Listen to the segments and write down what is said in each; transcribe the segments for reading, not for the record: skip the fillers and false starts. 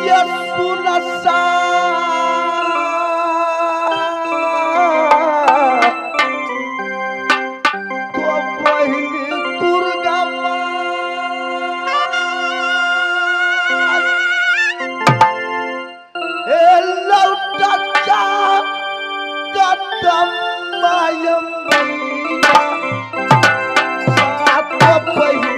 ये सुनसा तो पहली दुर्गा लौटा कदम मायम सात पहिया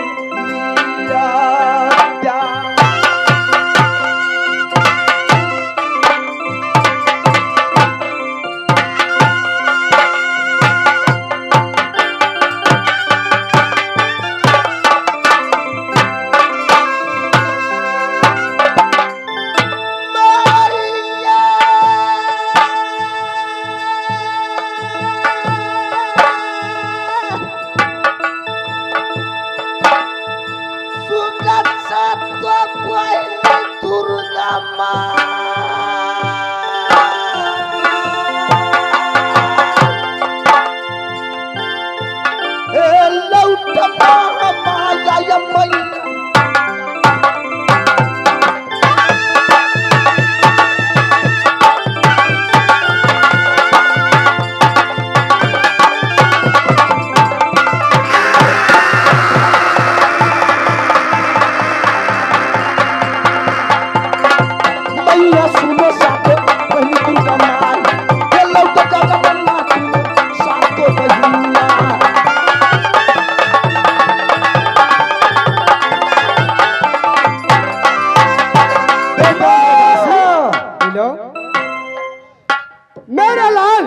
मेरा लाल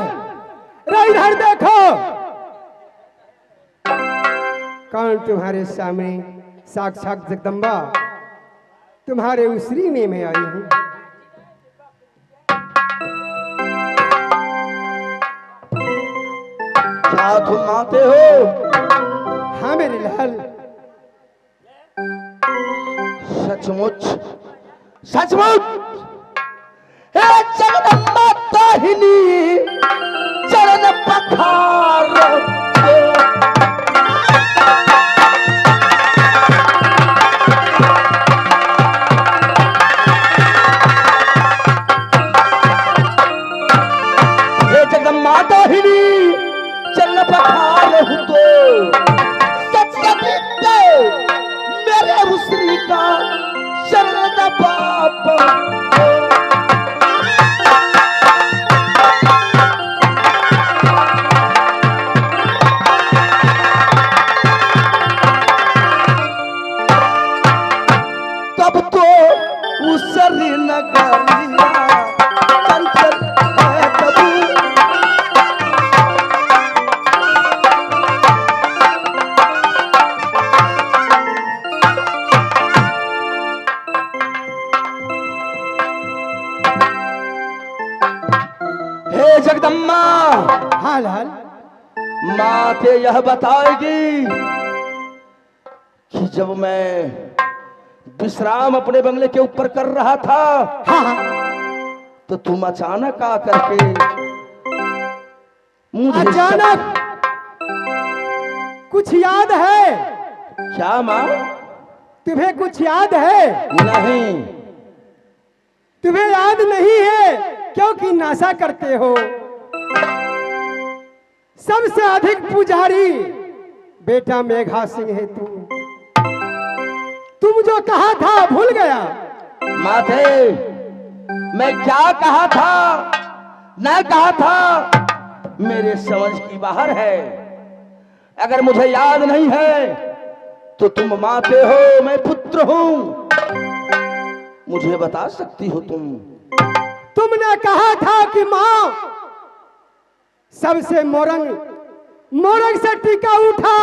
इधर देखो। कौन तुम्हारे सामने? साक्षात जगदम्बा तुम्हारे उसरी में मैं आई हूं। क्या तुम आते हो? हाँ मेरे लाल। सचमुच सचमुच हे जगदम्बा दाहिनी चरण पखार हे जगदम्बा दाहिनी चरण पखार हो तो सच सच मेरे उसरी का शरण बाप उसरी नगरिया चंचल है तबू हे जगदम्बा। हाल हाल माते यह बताएगी कि जब मैं विश्राम अपने बंगले के ऊपर कर रहा था, हाँ तो तुम अचानक आकर के मुझे अचानक कुछ याद है? क्या माँ? तुम्हें कुछ याद है? नहीं। तुम्हें याद नहीं है क्योंकि नाशा करते हो। सबसे अधिक पुजारी बेटा मेघा सिंह है तुम जो कहा था भूल गया? माते मैं क्या कहा था न कहा था मेरे समझ की बाहर है। अगर मुझे याद नहीं है तो तुम माते हो, मैं पुत्र हूं। मुझे बता सकती हो तुमने कहा था कि मां सबसे मोरंग से टीका उठा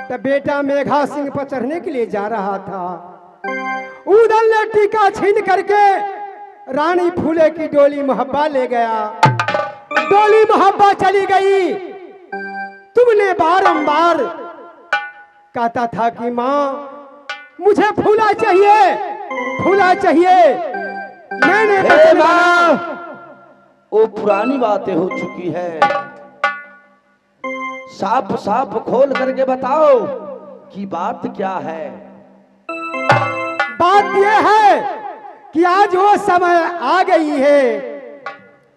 तो बेटा मेघा सिंह पर चढ़ने के लिए जा रहा था। उदल ने टीका छीन करके रानी फूले की डोली मुहब्बा ले गया। डोली मुहब्बा चली गई। तुमने बारंबार कहता था कि मां मुझे फूला चाहिए। मैंने मां वो पुरानी बातें हो चुकी है। साफ साफ खोल करके बताओ कि बात क्या है। बात यह है कि आज वो समय आ गई है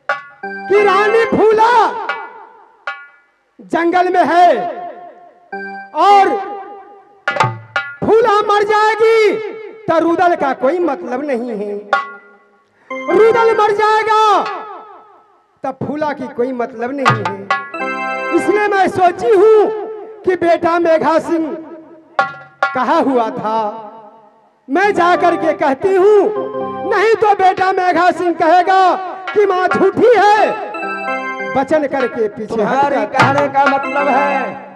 कि रानी फूला जंगल में है और फूला मर जाएगी तो रुदल का कोई मतलब नहीं है। रुदल मर जाएगा तब फूला की कोई मतलब नहीं है। इसलिए मैं सोची हूं कि बेटा मेघा सिंह कहा हुआ था, मैं जाकर के कहती हूं, नहीं तो बेटा मेघा सिंह कहेगा कि मां झूठी है, वचन करके पीछे तुम्हारे कहने का मतलब है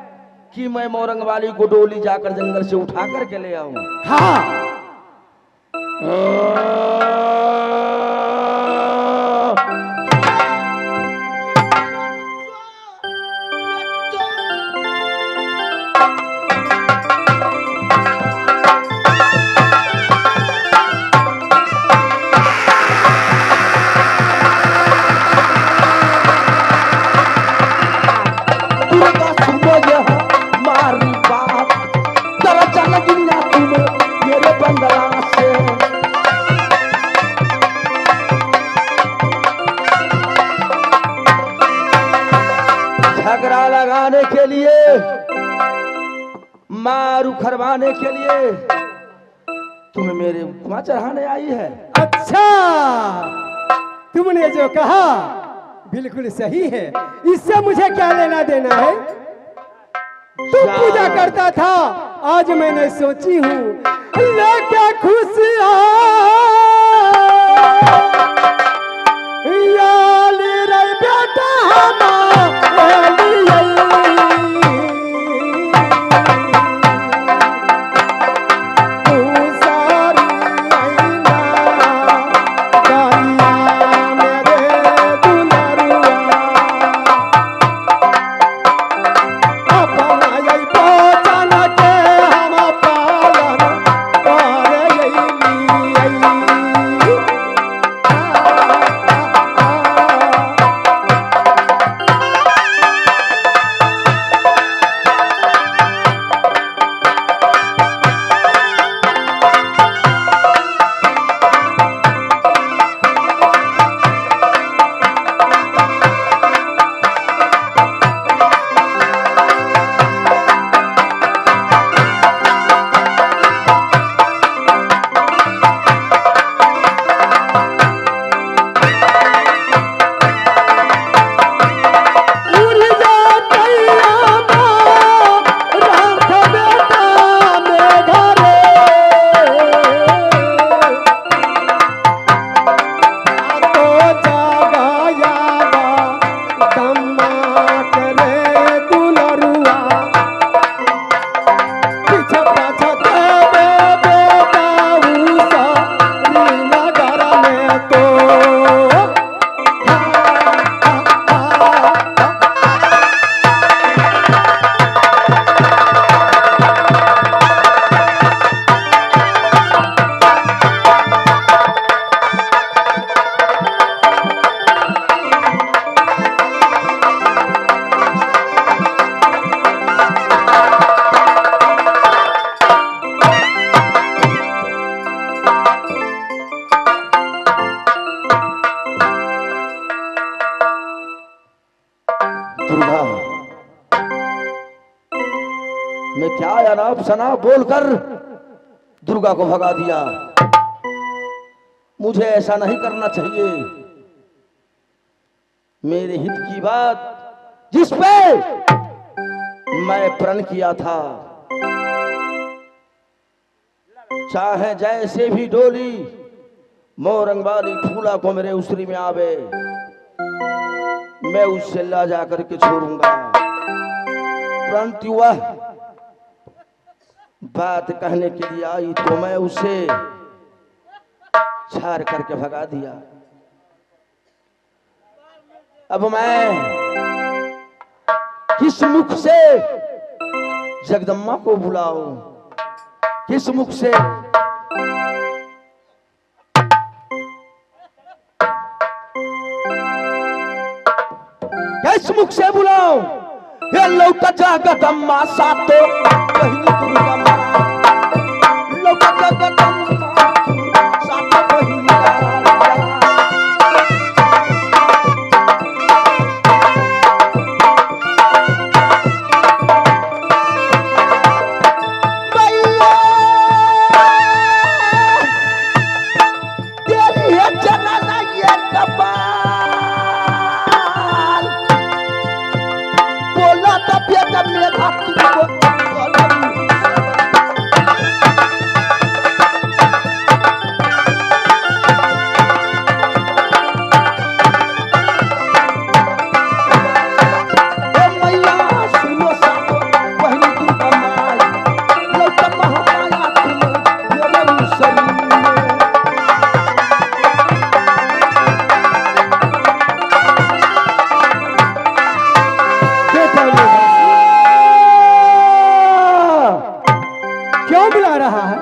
कि मैं मोरंग वाली को डोली जाकर जंगल से उठा करके ले आऊं। हाँ झगड़ा लगाने के लिए, मार उखड़वाने के लिए तुम्हें मेरे उपमा चढ़ाने आई है। अच्छा, तुमने जो कहा बिल्कुल सही है, इससे मुझे क्या लेना देना है? तुम पूजा करता था, आज मैंने सोची हूँ लेके खुशियाँ बेटा दुर्गा, मैं क्या अनाप शनाप बोलकर दुर्गा को भगा दिया। मुझे ऐसा नहीं करना चाहिए। मेरे हित की बात जिस पे मैं प्रण किया था, चाहे जैसे भी डोली मोरंग वाली फूला को मेरे उसरी में आवे, मैं उससे ला जा करके छोड़ूंगा। परंतु वह बात कहने के लिए आई तो मैं उसे छाड़ करके भगा दिया। अब मैं किस मुख से जगदम्बा को बुलाऊं, किस मुख से किस मुख से बुलाऊं? ये लौका जगदम्बा सातो बहिनी दुर्गा माँ, लौका जगदम्बा सातो बहिनी शरीर बेटा मेघा, क्यों बुला रहा है?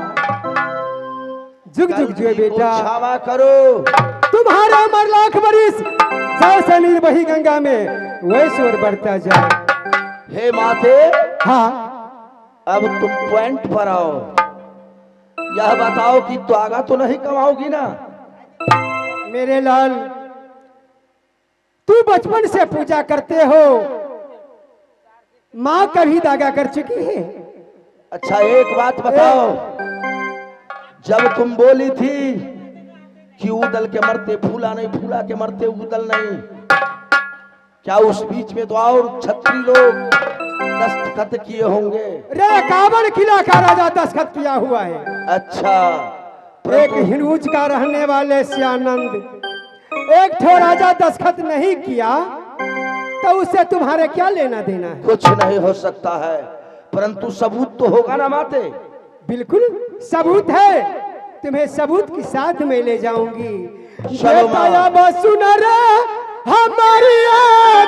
जुग जुग जुए बेटा, क्षमा करो। तुम्हारा अमर लाख बरिस जैसे नीर बही गंगा में वैसे और बढ़ता जाए। हे माते, हाँ, अब तुम पॉइंट पर आओ। यह बताओ कि तो आगा तो नहीं कमाओगी ना? मेरे लाल, तू बचपन से पूजा करते हो, माँ कभी दागा कर चुकी है? अच्छा एक बात बताओ, जब तुम बोली थी कि उदल के मरते फूला नहीं, फूला के मरते उदल नहीं, क्या उस बीच में तो और छत्री लोग दस्तखत किए होंगे? रे काबड़ किला का राजा दस्तखत किया हुआ है। अच्छा, एक हिंदूज का रहने वाले श्यानंद एक ठो राजा दस्तखत नहीं किया तो उससे तुम्हारे क्या लेना देना है? कुछ नहीं हो सकता है, परंतु सबूत तो होगा ना माते? बिल्कुल सबूत है, तुम्हें सबूत के साथ में ले जाऊंगी। चलो माँ। हमारी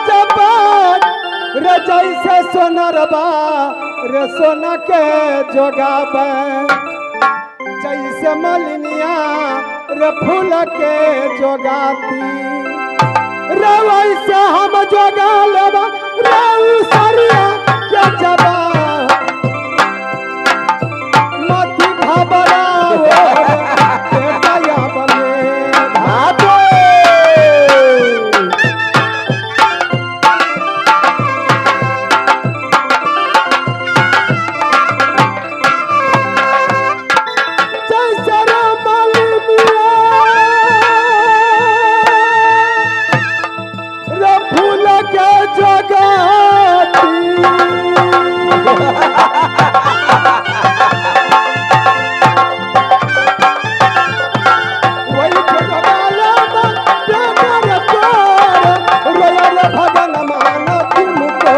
जबान रजाई से सोनरबा रे सोना के जोगाबे, जैसे मलिनिया रे फूल के जोगाती, रे वैसे हम जोगा लेबा रे सरिया के जबा, मत घबराओ बेटा या बने माते, जैसे रे मलिनिया रे फूल के जोगाती, वही जगवाला बेटा रे तोर रोया रे भगन मान तुमको।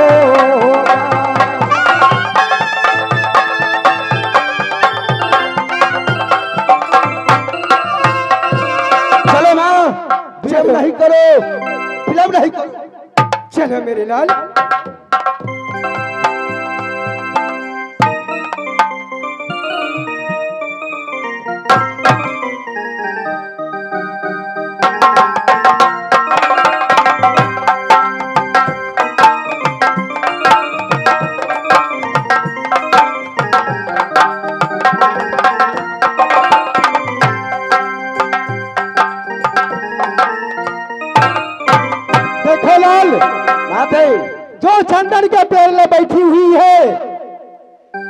चलो माँ, विलम्ब नहीं करो, विलम्ब नहीं करो। चलो मेरे लाल, देखो लाल, माते, जो चंदन के पेड़ में बैठी हुई है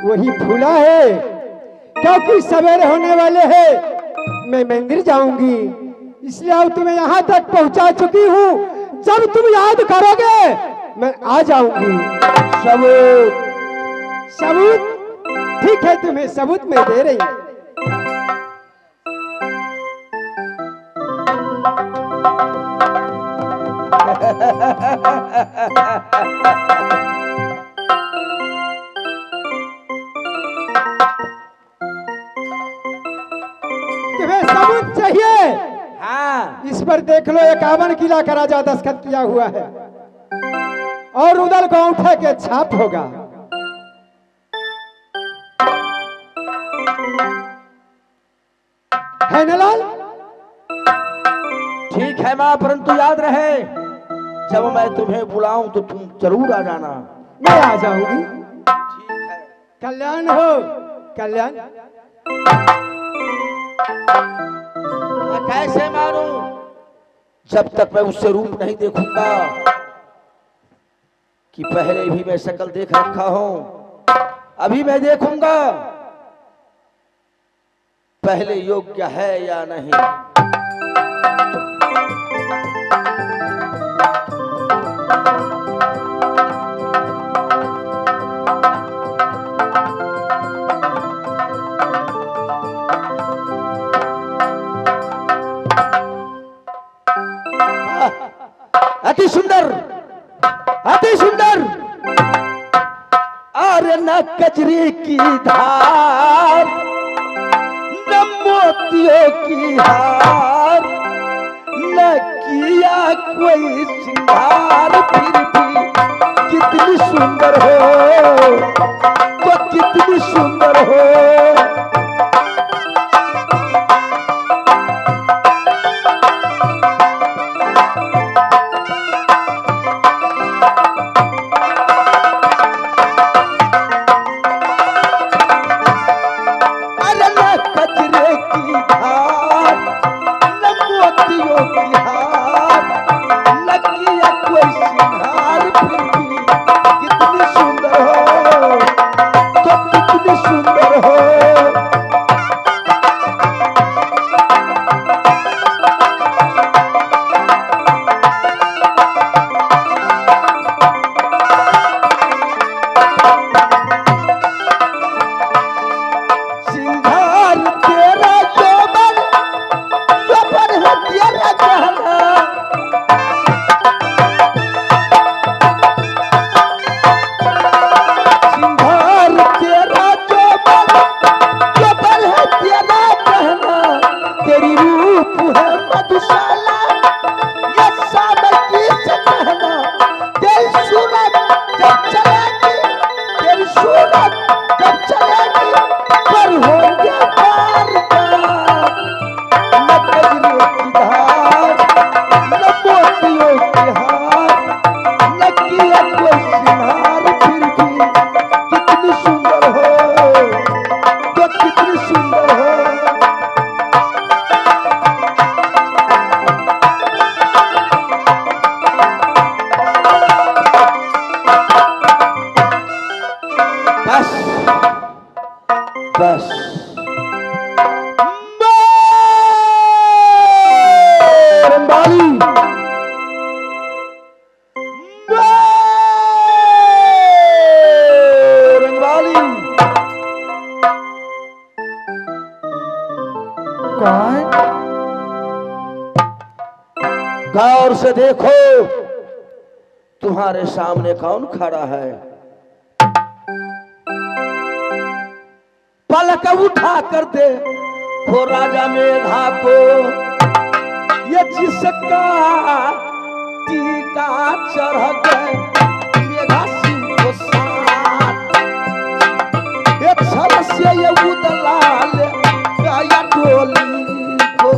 वही फूला है, क्योंकि सवेरे होने वाले हैं, मैं मंदिर जाऊंगी, इसलिए अब तुम्हें यहाँ तक पहुँचा चुकी हूँ। जब तुम याद करोगे मैं आ जाऊंगी। सबूत, सबूत? ठीक है, तुम्हें सबूत मैं दे रही हूँ। तुम्हें सबूत चाहिए? हाँ, इस पर देख लो, 51 किला का राजा दस्तखत किया हुआ है और उदल को अंगूठे के छाप होगा। है ना लाल? ठीक है माँ, परंतु याद रहे जब मैं तुम्हें बुलाऊं तो तुम जरूर आ जाना। मैं आ जाऊंगी। ठीक है। कल्याण हो, कल्याण। मैं कैसे मानूं जब तक मैं उससे रूप नहीं देखूंगा कि पहले भी मैं शक्ल देख रखा हूं, अभी मैं देखूंगा पहले योग्य है या नहीं। अति सुंदर, अति सुंदर। अरे न कजरी की धार, न मोतियों की हार, न किया कोई श्रृंगार, फिर भी कितनी सुंदर हो, तो कितनी सुंदर हो। बस रंबाली रंगवाली कौन? गौर से देखो तुम्हारे सामने कौन खड़ा है। पलक उठा कर दे खो राजा मेघा को, ये जिसका टीका चढ़ गए मेघा सिंह को साथ, ये छल से ये उदलाल गया डोली को।